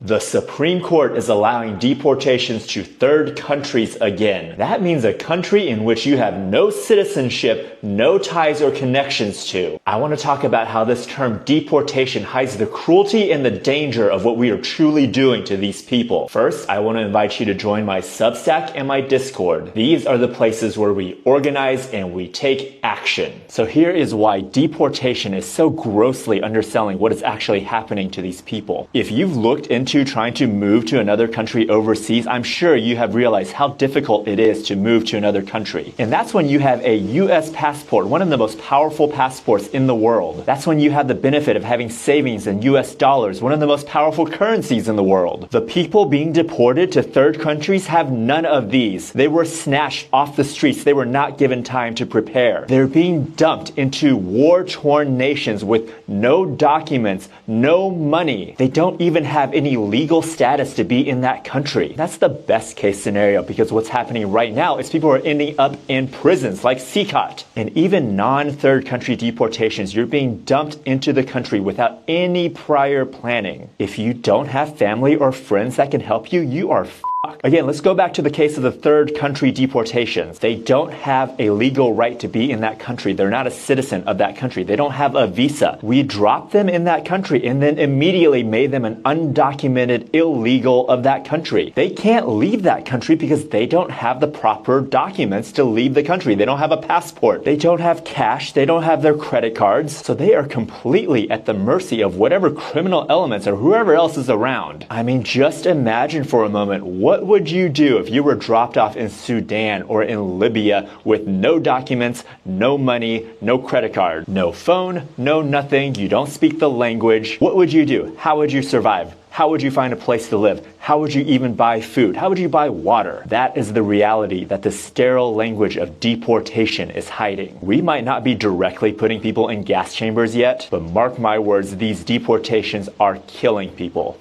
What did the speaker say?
The Supreme Court is allowing deportations to third countries again. That means a country in which you have no citizenship, no ties or connections to. I want to talk about how this term deportation hides the cruelty and the danger of what we are truly doing to these people. First, I want to invite you to join my Substack and my Discord. These are the places where we organize and we take action. So here is why deportation is so grossly underselling what is actually happening to these people. If you've looked into trying to move to another country overseas, I'm sure you have realized how difficult it is to move to another country. And that's when you have a US passport, one of the most powerful passports in the world. That's when you have the benefit of having savings in US dollars, one of the most powerful currencies in the world. The people being deported to third countries have none of these. They were snatched off the streets. They were not given time to prepare. They're being dumped into war-torn nations with no documents, no money. They don't even have any legal status to be in that country. That's the best case scenario, because what's happening right now is people are ending up in prisons like CCOT. And even non-third country deportations, you're being dumped into the country without any prior planning. If you don't have family or friends that can help you, you are Again, let's go back to the case of the third country deportations. They don't have a legal right to be in that country. They're not a citizen of that country. They don't have a visa. We dropped them in that country and then immediately made them an undocumented illegal of that country. They can't leave that country because they don't have the proper documents to leave the country. They don't have a passport. They don't have cash. They don't have their credit cards. So they are completely at the mercy of whatever criminal elements or whoever else is around. I mean, just imagine for a moment, what would you do if you were dropped off in Sudan or in Libya with no documents, no money, no credit card, no phone, no nothing, you don't speak the language? What would you do? How would you survive? How would you find a place to live? How would you even buy food? How would you buy water? That is the reality that the sterile language of deportation is hiding. We might not be directly putting people in gas chambers yet, but mark my words, these deportations are killing people.